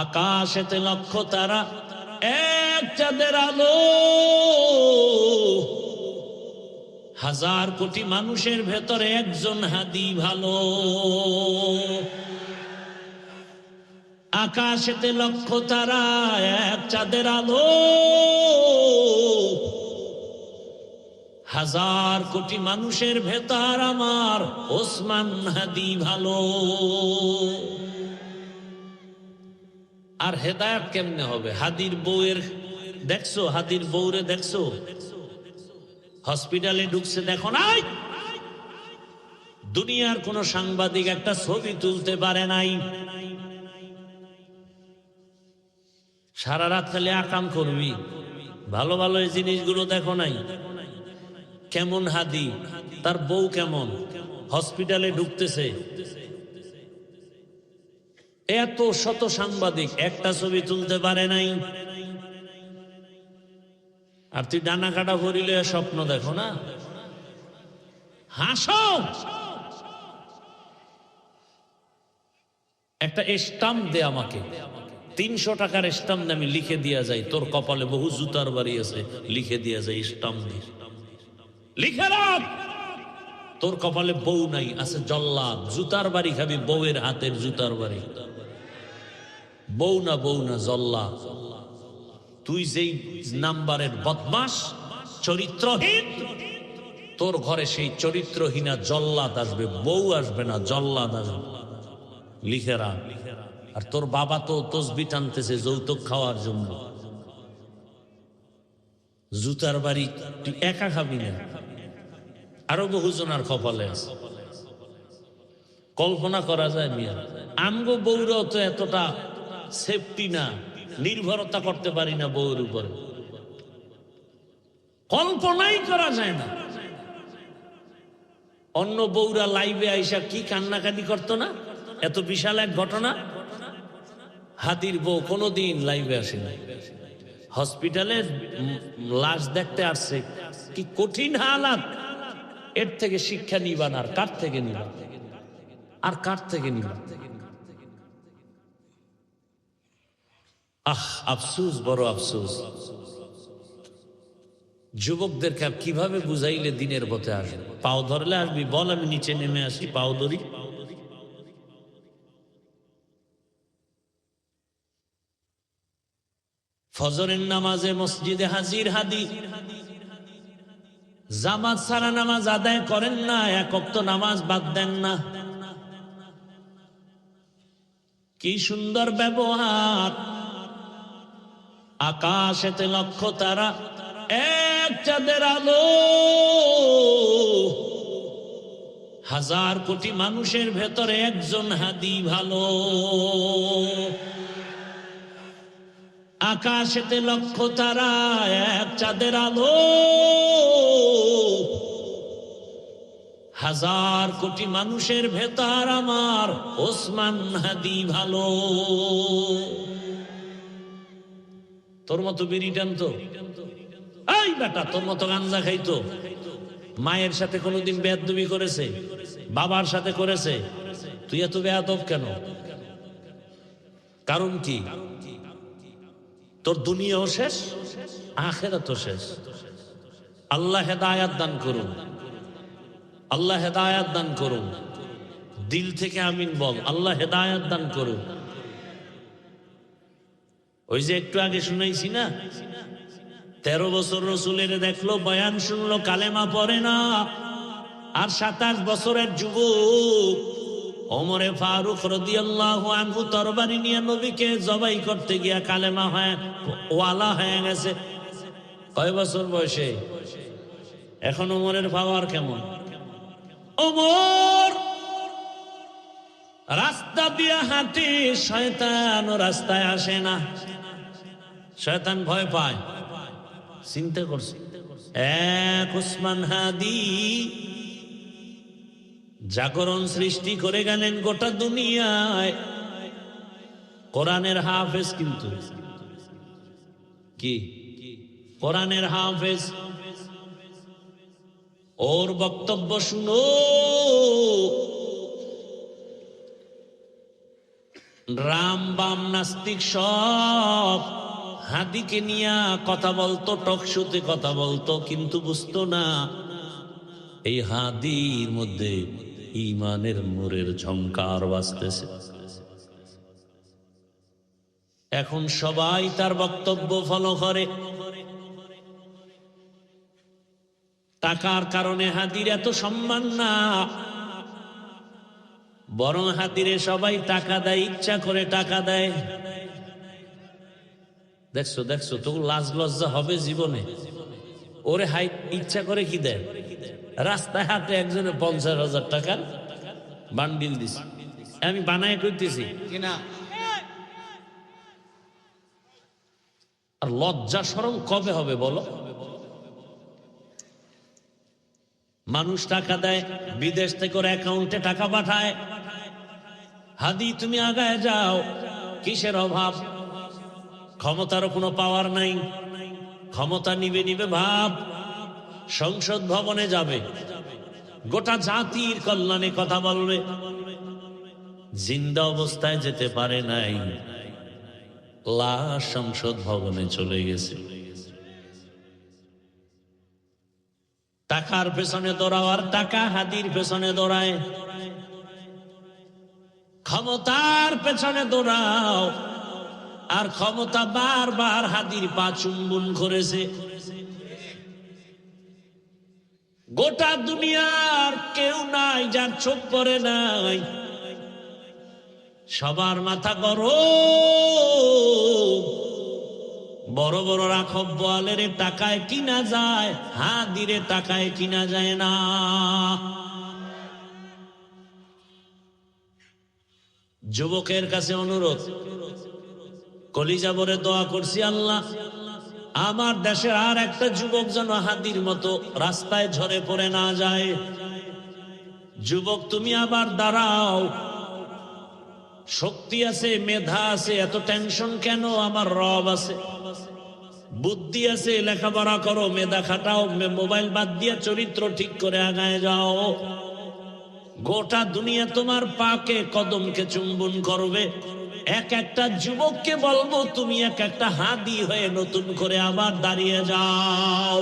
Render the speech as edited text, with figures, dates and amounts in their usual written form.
আকাশেতে লক্ষ তারা, এক চাঁদের আলো, হাজার কোটি মানুষের ভেতরে একজন হাদি ভালো। আকাশেতে লক্ষ তারা, এক চাঁদের আলো, হাজার কোটি মানুষের ভেতর আমার ওসমান হাদি ভালো। আর হেদায়েত কেমনে হবে? হাদির বউয়ের দেখছো? হাদির বউরে দেখছো? হসপিটালে ঢুকছে, দেখো নাই? দুনিয়ার কোন সাংবাদিক একটা ছবি তুলতে পারে নাই। সারা রাত খালি আকাম করবি, ভালো ভালো এই জিনিসগুলো দেখো নাই? কেমন হাদি, তার বউ কেমন, হসপিটালে ঢুকতেছে, এত শত সাংবাদিক একটা ছবি তুলতে পারে নাই। আর তুই ডানা কাটা ভরিলে স্বপ্ন দেখো না? হাসো। একটা স্টাম্প দে আমাকে, 300 টাকার স্টাম্প আমি লিখে দিয়া যাই, তোর কপালে বহু জুতার বাড়ি আছে, লিখে দিয়া যাই স্টাম্প দিয়ে, লিখে রাখ। তোর কপালে বউ নাই, আছে জল্লাদ, জুতার বাড়ি খাবি, বউয়ের হাতের জুতার বাড়ি। বউ না, বউ না, জল্লাদ। তুই যেই নাম্বারের বদমাস, চরিত্রহীন, তোর ঘরে সেই চরিত্রহীনা জল্লাদ আসবে, বউ আসবে না, জল্লাদ আসবে। লিখে রাখ। আর তোর বাবা তো তসবি টানতেছে যৌতুক খাওয়ার জন্য। জুতার বাড়ি তুই একা খাবি না, আরো বহুজনার কপালে আছে। কল্পনা করা যায় মিয়া, আমগো বউরাও তো এতটা সেফটি না, নির্ভরতা করতে পারি না বউর উপরে, কল্পনাই করা যায় না। অন্য বউরা লাইভে আইসা কি কান্নাকাটি করতো না, এত বিশাল এক ঘটনা। হাদির বউ কোনোদিন লাইভে আসে না, হসপিটালে লাশ দেখতে আসছে, কি কঠিন হালাত। এর থেকে শিক্ষা নিবান, আর কার থেকে নিবান, আর কার থেকে নিবান? আহ, আফসুস, বড় আফসুস। যুবকদেরকে কিভাবে বুঝাইলে দিনের পথে আসবে? পাও ধরলে আসবি, বল আমি নিচে নেমে আসি, পাও ধরি। ফজরের নামাজে মসজিদে হাজির হাদি, জামাত ছাড়া নামাজ আদায় করেন না, এক ওয়াক্ত নামাজ বাদ দেন না। কি সুন্দর ব্যবহার। আকাশেতে লক্ষ তারা, এক চাঁদের আলো, হাজার কোটি মানুষের ভেতরে একজন হাদি ভালো। আকাশেতে লক্ষ তারা, এক চাঁদের আলো, হাজার কোটি মানুষের ভেতর আমার ওসমান হাদি ভালো। তোর মতো বিড়ি টানতো, এই বেটা তোর মতো গাঞ্জা খাইতো, মায়ের সাথে কোনোদিন বেয়াদবি করেছে, বাবার সাথে করেছে, তুই এত বেয়াদব কেন? কারণ কি? তোর দুনিয়াও শেষ, আখিরাতও শেষ। আল্লাহ হেদায়াত দান করুন, আল্লাহ হেদায়াত দান করুন। দিল থেকে আমিন বল, আল্লাহ হেদায়াত দান করুন। ওই যে একটু আগে শুনাইছি না, 13 বছর রসুলের দেখলো, বয়ান শুনলো, কালেমা পড়ে না। আর 27 বছরের যুবক ওমরে ফারুক রাদিয়াল্লাহু আনহু তরবারি নিয়ে নবীকে জবাই করতে গিয়া কালেমা হয় ওয়ালা হয়ে গেছে। কয় বছর বয়সে? এখন ওমরের পাওয়ার কেমন? ওমর রাস্তা দিয়ে হাঁটে, শয়তান রাস্তায় আসে না, শয়তান ভয় পায়। চিন্তা করছে, এক ওসমান হাদি জাগরণ সৃষ্টি করে গেলেন গোটা দুনিয়ায়। কোরআনের হাফেজ, কিন্তু কি কোরআনের হাফেজ। ওর বক্তব্য শুনো, রাম বাম নাস্তিক সব হাদিকে নিয়ে কথা বলতো, টকশোতে কথা বলতো, কিন্তু বুঝতো না এই হাদির মধ্যে ঈমানের নূরের ঝংকার বাজতেছে। এখন সবাই তার বক্তব্য ফলো করে। টাকার কারণে হাদির এত সম্মান না, বরং হাদিরে সবাই টাকা দেয়, ইচ্ছা করে টাকা দেয়। দেখছো দেখছো, তো লাজ লজ্জা হবে জীবনে? ওরে হাই ইচ্ছা করে কি দেয়? রাস্তায় হাতে একজনে 50,000 টাকার বান্ডিল দিছে, আমি বানায় করতেছি কিনা। আর লজ্জা শরম কবে হবে বলো? মানুষ টাকা দেয়, বিদেশ থেকে ওর অ্যাকাউন্টে টাকা পাঠায়। হাদি তুমি আগায় যাও, কিসের অভাব? ক্ষমতারও কোনো পাওয়ার নাই, ক্ষমতা নিবে নিবে ভাব। সংসদ ভবনে যাবে, গোটা জাতির কল্যাণে কথা বলবে, জিন্দা অবস্থায় যেতে পারে নাই, লাশ সংসদ ভবনে চলে গেছে। টাকার পেছনে দৌড়াও আর টাকা হাদির পেছনে দৌড়ায়। ক্ষমতার পেছনে দৌড়াও আর ক্ষমতা বারবার হাদির পা চুম্বন করেছে। গোটা দুনিয়ার কেউ নাই যার চোখ পড়ে নাই, সবার মাথা গরম। বড় বড় রাখব বোয়ালের টাকায় কিনা যায়, হাদিরে টাকায় কিনা যায় না। যুবকের কাছে অনুরোধ, কলিজা ভরে দোয়া করছি, আল্লাহ আমার দেশের আর একটা যুবক যেন হাদির মতো রাস্তায় ঝরে পড়ে না যায়। যুবক তুমি আবার দাঁড়াও, শক্তি আছে, মেধা আছে, এত টেনশন কেন? আমার রব আছে, বুদ্ধি আছে, লেখাপড়া করো, মেধা খাটাও, মোবাইল বাদ দিয়ে চরিত্র ঠিক করে আগায় যাও। গোটা দুনিয়া তোমার পাকে কদমকে চুম্বন করবে। এক একটা যুবককে বলবো তুমি এক একটা হাদি হয়ে নতুন করে আবার দাঁড়িয়ে যাও।